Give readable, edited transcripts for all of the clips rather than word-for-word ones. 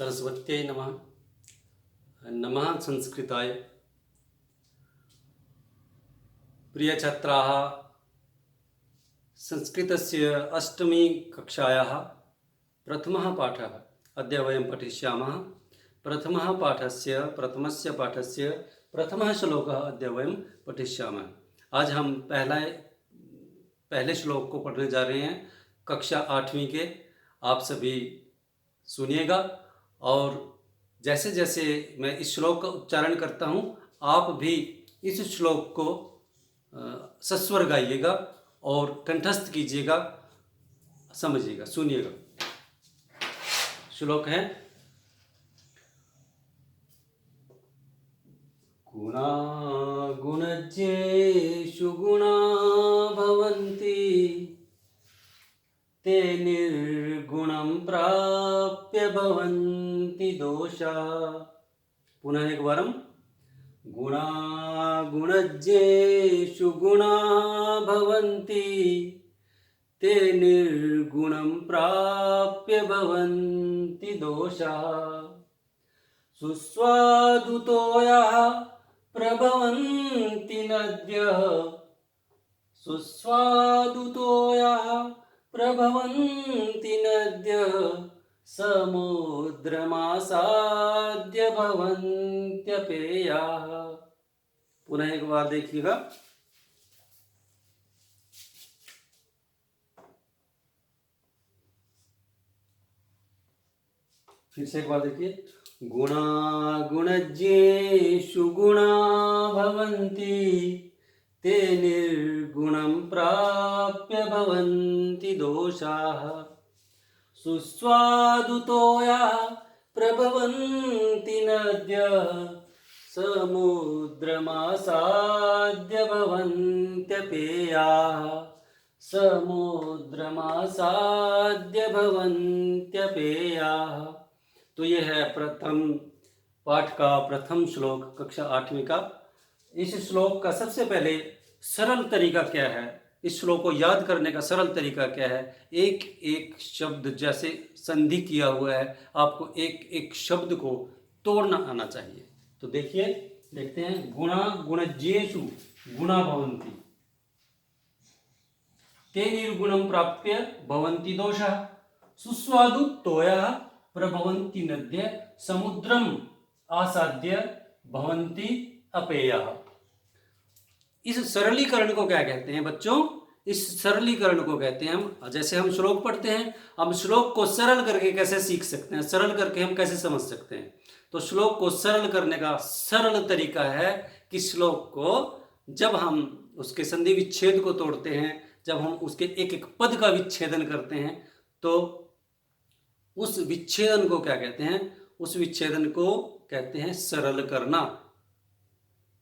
सरस्वत्यै नमः। नमः संस्कृताय। प्रिय छात्राः, संस्कृतस्य अष्टमी कक्षायाः प्रथमः पाठः अद्य वयं पठिष्यामः। प्रथमस्य पाठस्य प्रथमः श्लोकः अद्य वयं पठिष्यामः। आज हम पहले श्लोक को पढ़ने जा रहे हैं, कक्षा 8वीं के। आप सभी सुनिएगा और जैसे जैसे मैं इस श्लोक का उच्चारण करता हूँ, आप भी इस श्लोक को सस्वर गाइएगा और कंठस्थ कीजिएगा, समझिएगा, सुनिएगा। श्लोक है, गुणा गुणज्ञेषु गुणा भवन्ति, ते निर्गुणं प्राप्य भवन्ति दोषा। पुनः एक बार, गुणा गुणज्ञेषु गुणा भवन्ति, ते निर्गुणं प्राप्य भवन्ति दोषा। सुस्वादुतोयाः प्रभवन्ति नद्यः, सुस्वादुतोयाः प्रभवन्ति नद्यः, समुद्रमासाद्य भवन्त्यपेयाः। पुनः एक बार देखिएगा, फिर से एक बार देखिए। गुणा गुणज्ञेषु गुणा भवन्ति, ते निर्गुणं प्राप्य भवन्ति दोषाः। सुस्वादुतोयाः प्रभवन्ति नद्यः, समुद्रमासाद्य भवन्त्यपेयाः, समुद्रमासाद्य भवन्त्यपेयाः। तो ये है प्रथम पाठ का प्रथम श्लोक, कक्षा 8वीं का। इस श्लोक का सबसे पहले सरल तरीका क्या है, इस श्लोक को याद करने का सरल तरीका क्या है, एक एक शब्द जैसे संधि किया हुआ है, आपको एक एक शब्द को तोड़ना आना चाहिए। तो देखिए, देखते हैं। गुणा गुणज्ञेषु गुणा भवन्ति, ते निर्गुणं प्राप्य भवन्ति दोषाः। सुस्वादु तोयाः प्रभवन्ति नद्यः, समुद्रम आसाद्य भवन्ति अपेयाः। इस सरलीकरण को क्या कहते हैं बच्चों? इस सरलीकरण को कहते हैं हम, जैसे हम श्लोक पढ़ते हैं, हम श्लोक को सरल करके कैसे सीख सकते हैं, सरल करके हम कैसे समझ सकते हैं। तो श्लोक को सरल करने का सरल तरीका है कि श्लोक को जब हम उसके संधि विच्छेद को तोड़ते हैं, जब हम उसके एक एक पद का विच्छेदन करते हैं, तो उस विच्छेदन को क्या कहते हैं? उस विच्छेदन को कहते हैं सरल करना,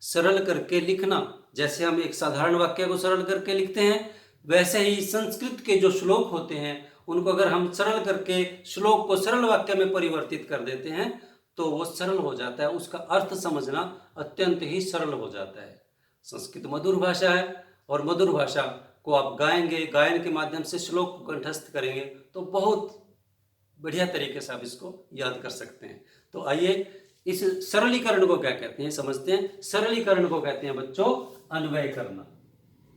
सरल करके लिखना। जैसे हम एक साधारण वाक्य को सरल करके लिखते हैं, वैसे ही संस्कृत के जो श्लोक होते हैं उनको अगर हम सरल करके श्लोक को सरल वाक्य में परिवर्तित कर देते हैं तो वो सरल हो जाता है, उसका अर्थ समझना अत्यंत ही सरल हो जाता है। संस्कृत मधुर भाषा है और मधुर भाषा को आप गाएंगे, गायन के माध्यम से श्लोक को कंठस्थ करेंगे तो बहुत बढ़िया तरीके से आप इसको याद कर सकते हैं। तो आइए इस सरलीकरण को क्या कहते हैं समझते हैं। सरलीकरण को कहते हैं बच्चों अन्वय करना।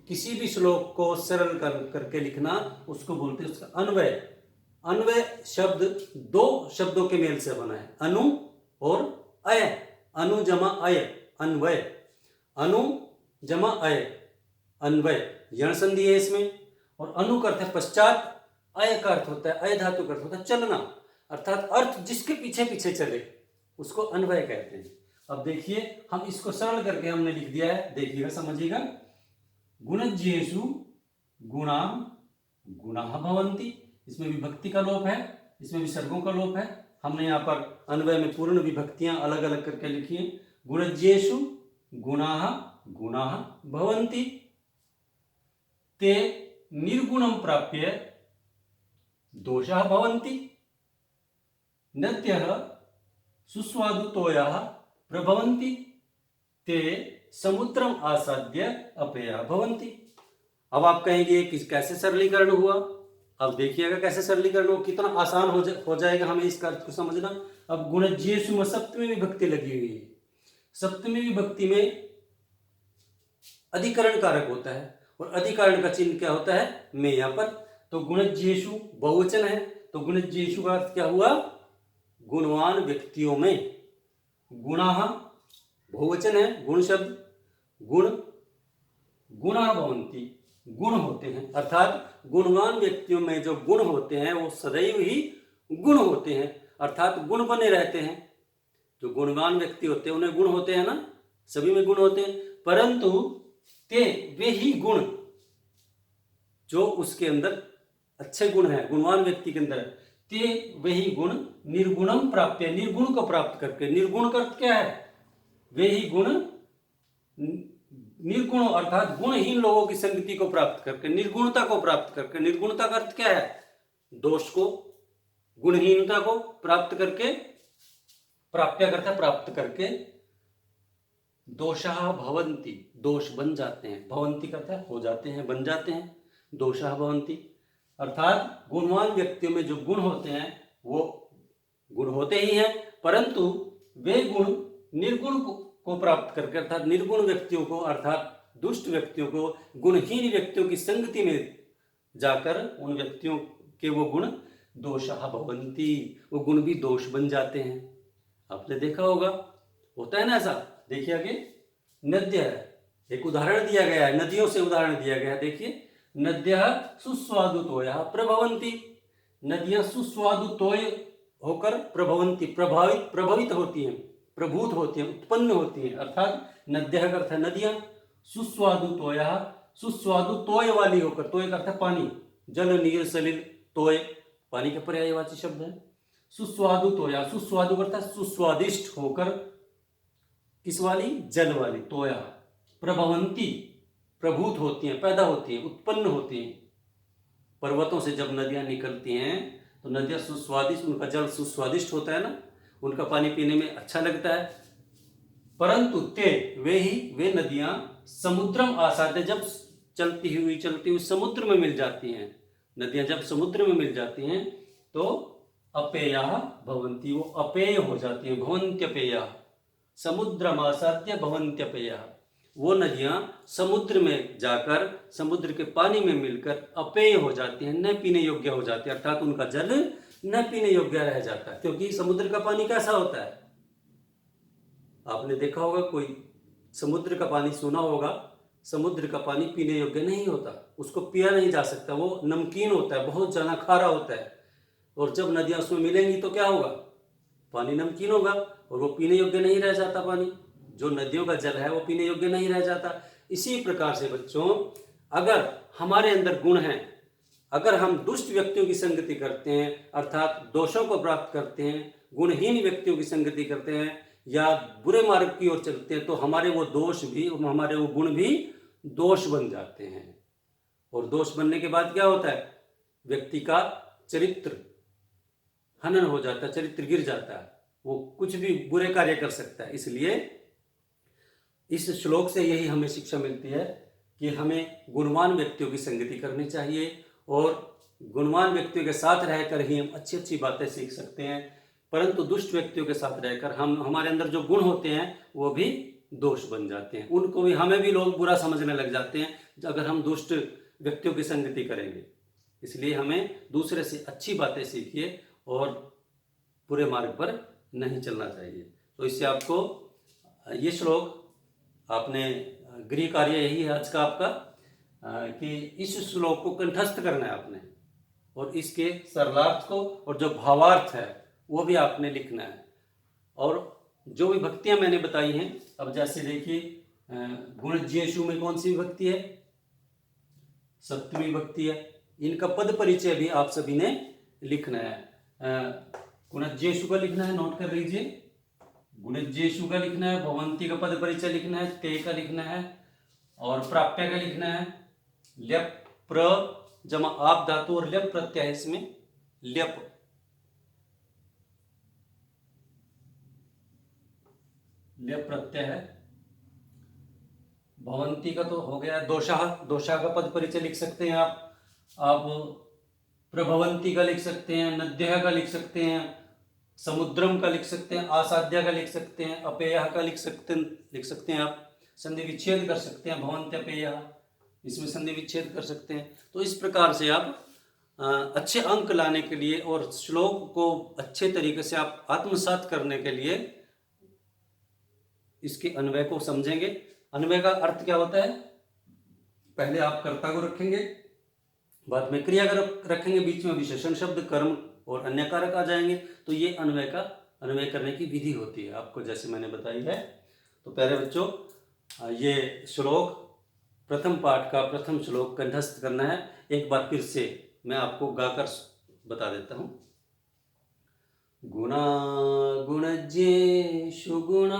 किसी भी श्लोक को सरल करके लिखना, उसको बोलते हैं उसका अन्वय। अन्वय शब्द दो शब्दों के मेल से बना है, अनु और अय। अनु जमा अय, अन्वय। अनु जमा अय, अन्वय। यण संधि है इसमें। और अनु का अर्थ है पश्चात, अय का अर्थ होता है, अय धातु का अर्थ होता है चलना, अर्थात अर्थ जिसके पीछे पीछे चले उसको अन्वय कहते हैं। अब देखिए, हम इसको सरल करके हमने लिख दिया है, देखिएगा, समझिएगा। गुणज्ञेषु गुणा गुणाः भवन्ति, इसमें विभक्ति का लोप है, इसमें विसर्गों का लोप है। हमने यहाँ पर अन्वय में पूर्ण विभक्तियां अलग अलग करके लिखी हैं। गुणज्ञेषु गुणाः गुणाः भवन्ति, ते निर्गुणं प्राप्य दोषाः भवन्ति, नद्यः सुस्वादुतोयाः प्रभवन्ति, ते समुद्रम आसाद्य अपेयाः भवन्ति। अब आप कहेंगे कि कैसे सरलीकरण हुआ? अब देखिएगा कैसे सरलीकरण हो, कितना आसान हो जाएगा हमें इसका अर्थ को समझना। अब गुणज्येषु में सप्तमी विभक्ति लगी हुई है। सप्तमी विभक्ति में अधिकरण कारक होता है और अधिकरण का चिन्ह क्या होता है, में यहाँ पर। तो गुणज्येषु बहुवचन है, तो गुणज्येषु का अर्थ क्या हुआ, गुणवान व्यक्तियों में। गुणाः बहुवचन है, गुण शब्द, गुण, गुणा भवन्ति, गुण होते हैं, अर्थात गुणवान व्यक्तियों में जो गुण होते हैं वो सदैव ही गुण होते हैं, अर्थात गुण बने रहते हैं। जो गुणवान व्यक्ति होते हैं उन्हें गुण होते हैं ना, सभी में गुण होते हैं, परंतु ते वे ही गुण जो उसके अंदर अच्छे गुण हैं, गुणवान व्यक्ति के अंदर, ते वही गुण निर्गुणम प्राप्य, निर्गुण को प्राप्त करके। निर्गुण का अर्थ क्या है, वे ही गुण निर्गुण अर्थात गुणहीन लोगों की संगति को प्राप्त करके, निर्गुणता को प्राप्त करके। निर्गुणता का अर्थ क्या है, दोष को, गुणहीनता को प्राप्त करके, प्राप्य करता प्राप्त करके, दोषाः भवन्ति, दोष बन जाते हैं, भवन्ति करता है हो जाते हैं, बन जाते हैं, दोषाः भवन्ति, अर्थात गुणवान व्यक्तियों में जो गुण होते हैं वो गुण होते ही हैं, परंतु वे गुण निर्गुण को प्राप्त करके, अर्थात निर्गुण व्यक्तियों को, अर्थात दुष्ट व्यक्तियों को, गुणहीन व्यक्तियों की संगति में जाकर उन व्यक्तियों के वो गुण दोषाः भवन्ति, वो गुण भी दोष बन जाते हैं। आपने देखा होगा, होता है ना ऐसा। देखिए आगे, नद्य है, एक उदाहरण दिया गया है, नदियों से उदाहरण दिया गया है। देखिए, नद्यः सुस्वादुतोयः प्रभवन्ति, नदियां सुस्वादुतोय होकर प्रभवन्ति, प्रभावित होती हैं, प्रभूत होती हैं, उत्पन्न होती हैं, अर्थात नद्यः का अर्थ है नदियां, सुस्वादुतोयः सुस्वादुतोय वाली होकर, तोय का अर्थ है पानी, जल, नीर, सलिल, तोय पानी का पर्यायवाची शब्द है। सुस्वादुतोया, सुस्वादु करता है सुस्वादिष्ट होकर, किस वाली, जल वाली, तोया, प्रभवंती प्रभूत होती हैं, पैदा होती हैं, उत्पन्न होती हैं। पर्वतों से जब नदियां निकलती हैं तो नदियां सुस्वादिष्ट, उनका जल सुस्वादिष्ट होता है ना, उनका पानी पीने में अच्छा लगता है। परंतु ते वे नदियां समुद्रम आसाद्य, जब चलती हुई समुद्र में मिल जाती हैं, नदियां जब समुद्र में मिल जाती हैं तो अपेयाः भवन्ति, वो अपेय हो जाती हैं, भवन्त्यपेयाः, समुद्रमासाद्य भवन्त्यपेयाः, वो नदियां समुद्र में जाकर समुद्र के पानी में मिलकर अपेय हो जाती हैं, न पीने योग्य हो जाती है, अर्थात उनका जल न पीने योग्य रह जाता है। क्योंकि समुद्र का पानी कैसा होता है, आपने देखा होगा, कोई समुद्र का पानी सुना होगा, समुद्र का पानी पीने योग्य नहीं होता, उसको पिया नहीं जा सकता, वो नमकीन होता है, बहुत ज्यादा खारा होता है। और जब नदियां उसमें मिलेंगी तो क्या होगा, पानी नमकीन होगा और वो पीने योग्य नहीं रह जाता, पानी जो नदियों का जल है वो पीने योग्य नहीं रह जाता। इसी प्रकार से बच्चों, अगर हमारे अंदर गुण हैं, अगर हम दुष्ट व्यक्तियों की संगति करते हैं, अर्थात दोषों को प्राप्त करते हैं, गुणहीन व्यक्तियों की संगति करते हैं या बुरे मार्ग की ओर चलते हैं, तो हमारे वो दोष भी, हमारे वो गुण भी दोष बन जाते हैं। और दोष बनने के बाद क्या होता है, व्यक्ति का चरित्र हनन हो जाता है, चरित्र गिर जाता है, वो कुछ भी बुरे कार्य कर सकता है। इसलिए इस श्लोक से यही हमें शिक्षा मिलती है कि हमें गुणवान व्यक्तियों की संगति करनी चाहिए और गुणवान व्यक्तियों के साथ रहकर ही हम अच्छी अच्छी बातें सीख सकते हैं। परंतु दुष्ट व्यक्तियों के साथ रहकर हमारे अंदर जो गुण होते हैं वो भी दोष बन जाते हैं, उनको भी, हमें भी लोग बुरा समझने लग जाते हैं अगर हम दुष्ट व्यक्तियों की संगति करेंगे। इसलिए हमें दूसरे से अच्छी बातें सीखिए और बुरे मार्ग पर नहीं चलना चाहिए। तो इससे आपको ये श्लोक, आपने गृह कार्य यही है आज का आपका, कि इस श्लोक को कंठस्थ करना है आपने और इसके सरलार्थ को और जो भावार्थ है वो भी आपने लिखना है। और जो भी भक्तियां मैंने बताई हैं, अब जैसे देखिए, गुणज्येषु में कौन सी विभक्ति है, सप्तमी विभक्ति है, इनका पद परिचय भी आप सभी ने लिखना है। गुणज्येषु का लिखना है, नोट कर लीजिए, गुणज्येषु का लिखना है, भवन्ति का पद परिचय लिखना है, ते का लिखना है और प्राप्य का लिखना है। ल्यप प्र जमा आप धातु और ल्यप प्रत्यय है इसमें, ल्यप प्रत्यय है। भवन्ति का तो हो गया, दोषा, दोषा का पद परिचय लिख सकते हैं आप प्रभवंती का लिख सकते हैं, नद्यः का लिख सकते हैं, समुद्रम का लिख सकते हैं, आसाद्य का लिख सकते हैं, अपेयः का लिख सकते हैं आप। संधि विच्छेद कर सकते हैं, भवन्त्यपेयः, इसमें संधि विच्छेद कर सकते हैं। तो इस प्रकार से आप अच्छे अंक लाने के लिए और श्लोक को अच्छे तरीके से आप आत्मसात करने के लिए इसके अन्वय को समझेंगे। अन्वय का अर्थ क्या होता है? पहले आप कर्ता को रखेंगे, बाद में क्रिया को रखेंगे, बीच में विशेषण शब्द, कर्म और अन्य कारक आ जाएंगे। तो ये अन्वय करने की विधि होती है, आपको जैसे मैंने बताई है। तो प्यारे बच्चों, ये श्लोक प्रथम पाठ का प्रथम श्लोक कंठस्थ करना है। एक बार फिर से मैं आपको गाकर बता देता हूँ। गुणा गुणज्येषु गुणा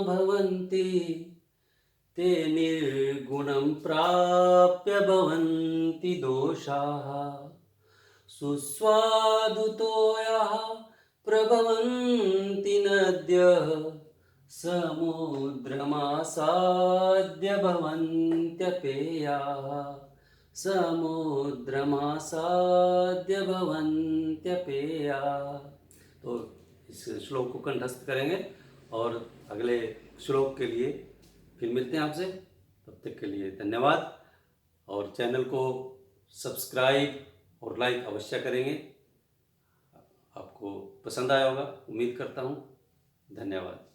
भवन्ति, ते निर्गुणं प्राप्य भवन्ति दोषाः। सुस्वादुतोयाः प्रभवन्ति नद्यः, समुद्रमासाद्य भवन्त्यपेयाः। समुद्रमासाद्य भवन्त्यपेयाः। तो इस श्लोक को कंठस्थ करेंगे और अगले श्लोक के लिए फिर मिलते हैं आपसे। तब तक के लिए धन्यवाद, और चैनल को सब्सक्राइब और लाइक अवश्य करेंगे। आपको पसंद आया होगा, उम्मीद करता हूँ। धन्यवाद।